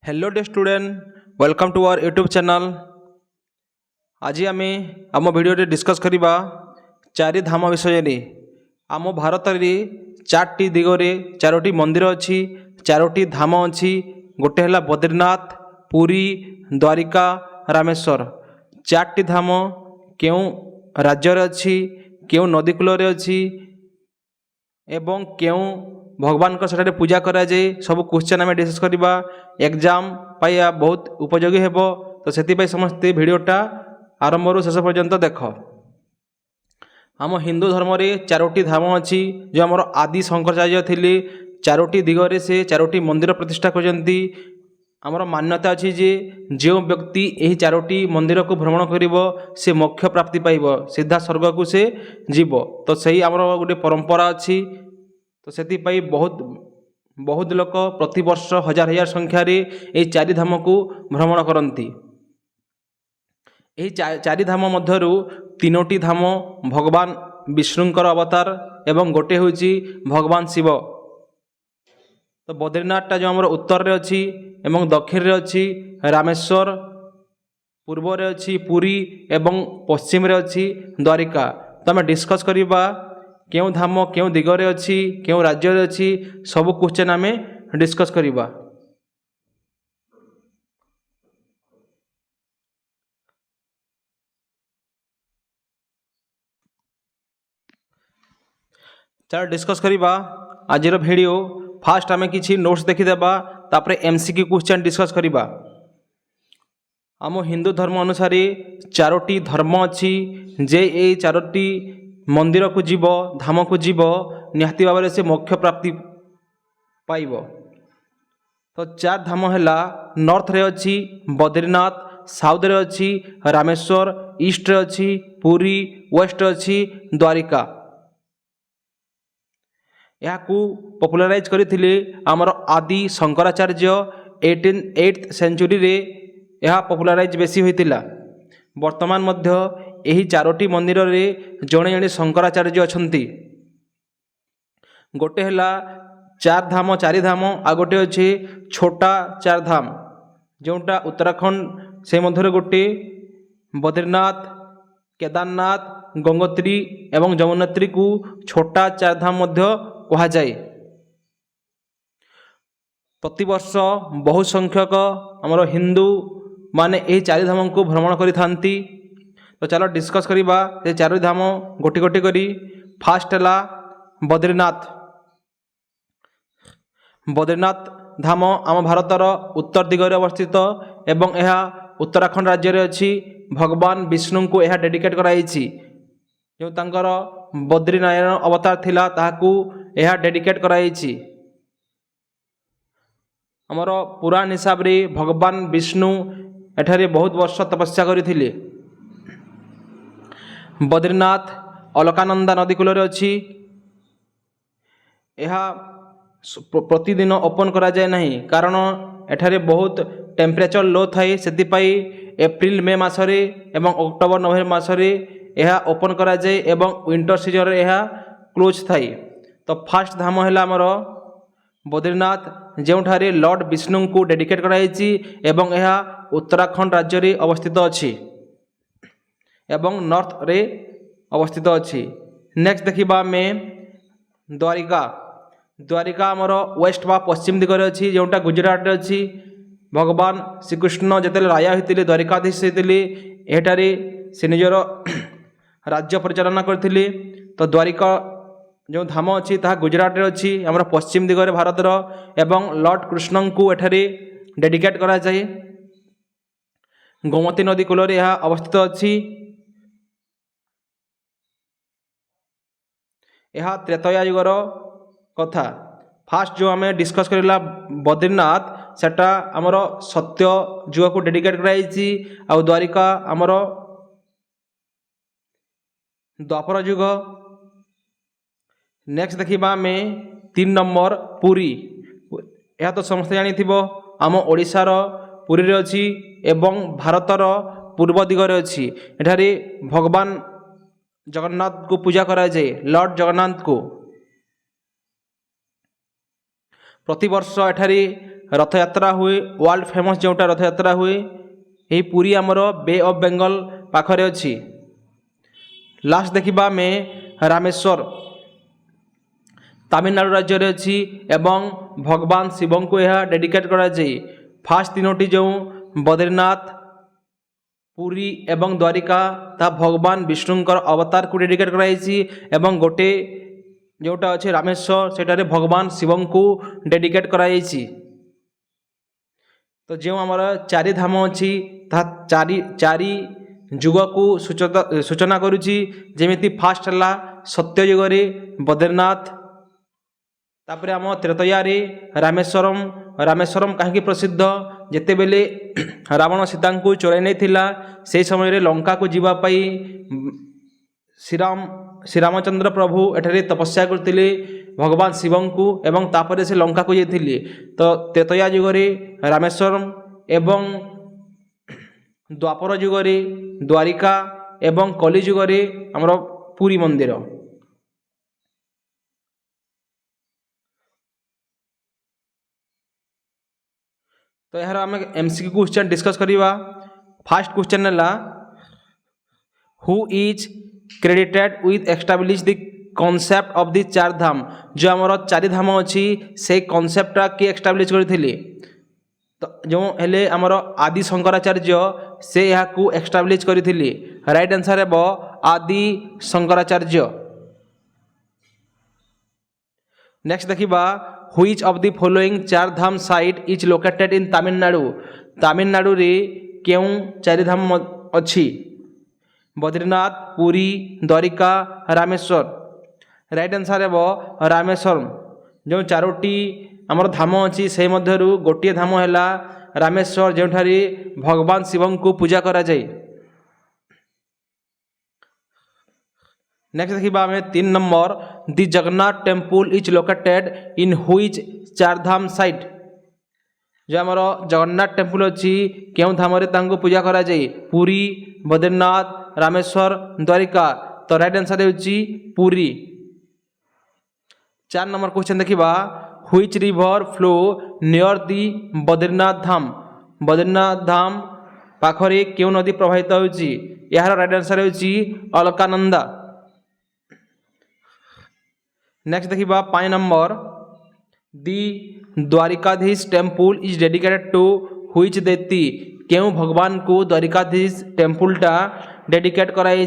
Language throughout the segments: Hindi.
Hello dear student welcome to our YouTube channel. आज आम आम भिडियो डिस्कस करवा चारि धाम विषय रे। आम भारत रे चारोटी दिगरे चारोटी मंदिर अच्छी, चारोटी धाम अच्छी। गोटे है बद्रीनाथ, पुरी, द्वारिका, रामेश्वर। चारोटी धाम क्यों राज्य अच्छी, क्यों नदी कूल अच्छी एवं क्यों भगवान को सेठारे पूजा करा जाए, सब क्वेश्चन आम डिस्कस करवा। एग्जाम पाइया बहुत उपयोगी हेबो, तो से समस्ते भिडियोटा आरंभ रू शेष पर्यंत देख। आम हिंदू धर्म रे चारोटी धाम अच्छी, जो आम आदि शंकराचार्य थिले चारोटी दिगरे से चारोटी मंदिर प्रतिष्ठा करजंती। आमर मान्यता अच्छी जे जो व्यक्ति यही चारोटी मंदिर को भ्रमण करिवो से मोक्ष प्राप्ति पाइब, सीधा स्वर्ग को से जीव। तो सही आमर गोटे परंपरा अच्छी। तो से बहुत बहुत लोक प्रति वर्ष हजार हजार संख्यार ये चारि धाम को भ्रमण करती। यही चारि धाम मध्यरु तीनोटी धाम भगवान विष्णुंकर अवतार एवं गोटे होची भगवान शिव। तो बद्रीनाथ जो आमर उत्तर रे अच्छी एवं दक्षिण रे अच्छी रामेश्वर, पूर्व रे अच्छी पुरी एवं पश्चिम रे अच्छी द्वारिका। तो आम डिस्कस करवा क्यों धाम क्यों दिगरे अच्छी, क्यों राज्य अच्छी, सब क्वेश्चन आम डिस्कस करवा। चलो डिस्कस करवा आज वीडियो। फास्ट आम किसी नोट्स देखीदेबा, तापर एमसीक्यू क्वेश्चन डिस्कस करवा। आम हिंदू धर्म अनुसार चारोटी धर्म अच्छी, जे ये चारोटी मंदिर को जीव, धाम को जीव, निहाती भाव से मोक्ष प्राप्ति पाइब। तो चार धाम है नॉर्थ रे अच्छी बद्रीनाथ, साउथ रे अच्छी रामेश्वर, ईस्ट रे अच्छी पुरी, वेस्ट अच्छी द्वारिका। यहाँ पॉपुलराइज करथिले आमर आदि शंकराचार्य 8th सेंचुरी रे यह पॉपुलराइज बेसी होइतिला। वर्तमान मध्य यही चारोटी मंदिर रे जड़े जड़े शंकराचार्य अछंती। गोटे है चार धाम चारि धाम, आ गोटे अच्छे छोटा चार धाम जोटा उत्तराखंड से मध्य गोटे बद्रीनाथ, केदारनाथ, गंगोत्री एवं यमुनोत्री को छोटा चार धाम मध्य कहा जाए। प्रतिवर्ष बहु संख्यक आमर हिंदू माने यही चारि धाम को भ्रमण करिथांती। तो चलो डिस्कस करवा ये चारोटी धाम गोटी गोटी करी। फास्ट है बद्रीनाथ। बद्रीनाथ धाम आम भारतर उत्तर दिगरे अवस्थित एवं यह उत्तराखंड राज्य रे अच्छी। भगवान विष्णु को यह डेडिकेट कराई, जो तांकर बद्रीनारायण अवतार थिला ताहाकू यह डेडिकेट कराई। आमर पुराण हिसाब रे भगवान विष्णु एठारे बहुत वर्ष तपस्या करथिले। बद्रीनाथ अलकानंदा नदी कूल अच्छी। यह प्रतिदिन ओपन करा जाए नहीं, कारण एठारे बहुत टेम्परेचर लो थाए। से एप्रिल मे मासरे एवं अक्टोबर नवेम्बर मासरे यह ओपन करा जाए एवं विंटर सीजन रे यह क्लोज थाए। तो फास्ट धाम है आमर बद्रीनाथ, जोठारे लॉर्ड विष्णु को डेडिकेट कराई एवं यह उत्तराखंड राज्य रे अवस्थित अच्छी एवं नॉर्थ रे अवस्थित अच्छी। नेक्स्ट देखिबा में द्वारिका। द्वारिका आमर वेस्ट बा पश्चिम दिगरे अच्छी, जोटा गुजरात रे अच्छी। भगवान श्रीकृष्ण जिते राजा होते द्वारिकाधीश होते, एठारे से निजर राज्य परिचालना करथिले। तो द्वारिका जो धाम अच्छी ताहा गुजरात रे अच्छी, आमर पश्चिम दिगरे भारतर एवं लॉर्ड कृष्ण को एठारे डेडिकेट करा जाए। गोमती नदी कूल यह अवस्थित अच्छी। यह त्रेतया युगर कथा। फास्ट जो आम डिस्कस करला बद्रीनाथ, सेटा आमर सत्य युग को डेडिकेट कराई। आ द्वारिका आमर द्वापर युग। नेक्स्ट देखिबा में 3 नंबर पुरी। यह तो समस्त जानी आम ओडिशार पुरी रे अच्छी एवं भारतर पूर्व दिगरे अच्छी। एठारे भगवान जगन्नाथ को पूजा करा जाए, लॉर्ड जगन्नाथ को। प्रतिवर्ष एठारे रथयात्रा हुए वर्ल्ड फेमस जोटा रथयात्रा हुए यही पुरी आमर बे ऑफ बेंगल पाखरे अच्छी। लास्ट देखिबा आमे रामेश्वर तमिलनाडु राज्य रे अच्छी एवं भगवान शिव को यह डेडिकेट करा जाए। फास्ट तीनोटी जो बद्रीनाथ पुरी एवं द्वारिका ता भगवान विष्णुंकर अवतार को डेडिकेट कराई एवं गोटे जोटा अच्छे रामेश्वर सेटारे भगवान शिव को डेडिकेट कराई। तो जो आमर चारि धाम अच्छी चारि चारि जुग को सूचना करुच्ची। जेमिति फास्ट है सत्य युगरे बद्रीनाथ तापर आम त्रेतया रे रामेश्वरम। रामेश्वरम कहीं प्रसिद्ध जेते बेले रावण सीता को चोराई नहीं थिला से समय रे लंका को जीवापाई श्रीरामचंद्र प्रभु एठारे तपस्या करते भगवान शिव को एवं तापर से लंका को जाइए। तो त्रेतया युगरे रामेश्वरम एवं द्वापर युगरे द्वारिका एवं कली युगरे आमर पुरी मंदिर। तो यार आम एमसीक्यू क्वेश्चन डिस्कस करिबा। फास्ट क्वेश्चन है who is credited with establish the concept of the चार धाम। जो आमर चारि धाम अच्छी से कॉन्सेप्टा किए एस्टाब्लिश करथिले। तो जो हेले आमर आदि शंकराचार्य से यहाँ को एस्टाब्लिश करथिले। राइट आंसर है आदि शंकराचार्य। नेक्स्ट देखिबा which of the following char dham site is located in Tamil Nadu. Tamil Nadu रे क्यों चारि धाम अच्छी बद्रीनाथ पुरी द्वारिका रामेश्वर। राइट आंसर है रामेश्वरम। जो चारोटी आमर धाम अच्छी से मध्यरु गोटे धाम है रामेश्वर जोठारे भगवान शिव को पूजा करा जाए। नेक्स्ट देखिबा आमे 3 number the Jagannath temple is located in which char dham site. जो आमर जगन्नाथ टेम्पल अच्छी क्यों धाम रे तांको पूजा करा जाए पुरी बद्रीनाथ रामेश्वर द्वारिका। तो राइट आंसर होची पुरी। 4 नंबर क्वेश्चन देखिबा which river flow near the Badrinath dham. Badrinath dham पाखरे क्यों नदी प्रवाहित होची। यार राइट आंसर होची अलकानंदा। नेक्स्ट देखिबा 5 number the Dwarkadhish temple is dedicated to which देती। क्यों भगवान को द्वारिकाधीश टेम्पलटा डेडिकेट कराई।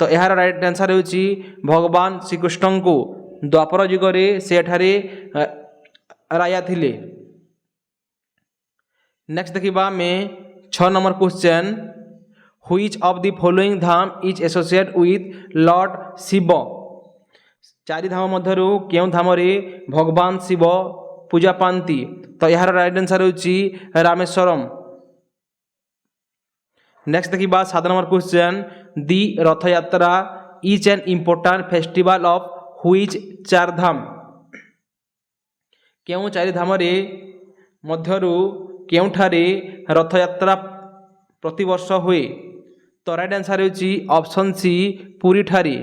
तो यार राइट आंसर होची भगवान श्रीकृष्ण को द्वापर युगरे से एठारे राया थिले। नेक्स्ट देखिबा में 6 number question which of the following dham is associated with Lord Shiva. चारि धाम मध्यरु क्यों धाम रे भगवान शिव पूजा पाती। तो यार राइट आंसर होची रामेश्वरम। नेक्स्ट देखिबा 7 नंबर क्वेश्चन दी रथ यात्रा is an important festival of which char धाम। क्यों चारि धाम रे मध्यरु क्योंठारे रथ यात्रा प्रतिवर्ष हुए। तो राइट आंसर होची ऑप्शन सी पुरी ठारी।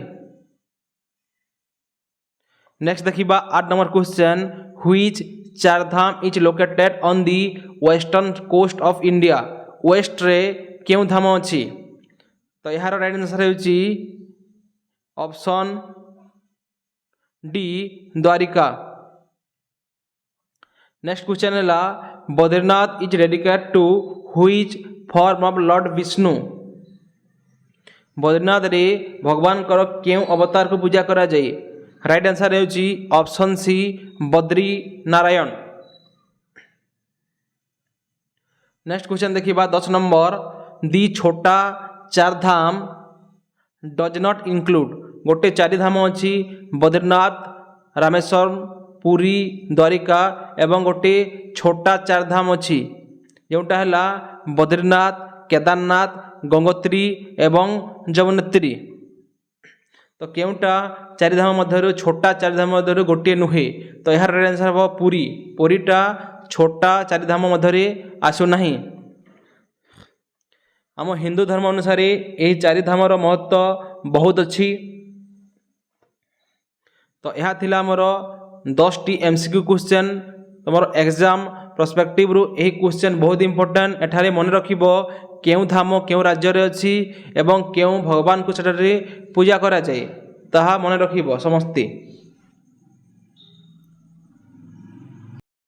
नेक्स्ट देखिबा 8 number question which char dham is located on the western coast of India. West रे क्यों धाम अच्छी। तो यार राइट आंसर होची option D Dwarika. Next question है Badrinath is dedicated to which form of lord Vishnu. Badrinath रे भगवान कर क्यों अवतार को पूजा करा जाए। राइट आंसर होची option C Badri Narayan. Next question देखिबा 10 नंबर दी छोटा चार धाम डज नॉट इंक्लूड। गोटे चारि धाम अच्छी बद्रीनाथ रामेश्वरम पुरी द्वारिका एवं गोटे छोटा चार धाम अच्छी जोटा है बद्रीनाथ केदारनाथ गंगोत्री एवं जमुनोत्री। तो केउटा चारि धाम मध्यरु छोटा चारि धाम मध्यरु गोटे नुहे। तो यार आंसर हम पुरी। पुरीटा छोटा चारि धाम मध्यरे आसु नहीं। आम हिंदू धर्म अनुसार यही चारि धामर महत्व बहुत अच्छी। तो यह थिला हमर 10टी एमसीक्यू क्वेश्चन तुम एग्जाम पर्सपेक्टिव रु यही क्वेश्चन बहुत इंपोर्टेंट। एठारे मन रखिब केउं धाम केउं राज्य रे अछि एवं केउं भगवान को सेठारे पूजा करा जाए ताहा मन रखिब समस्ते।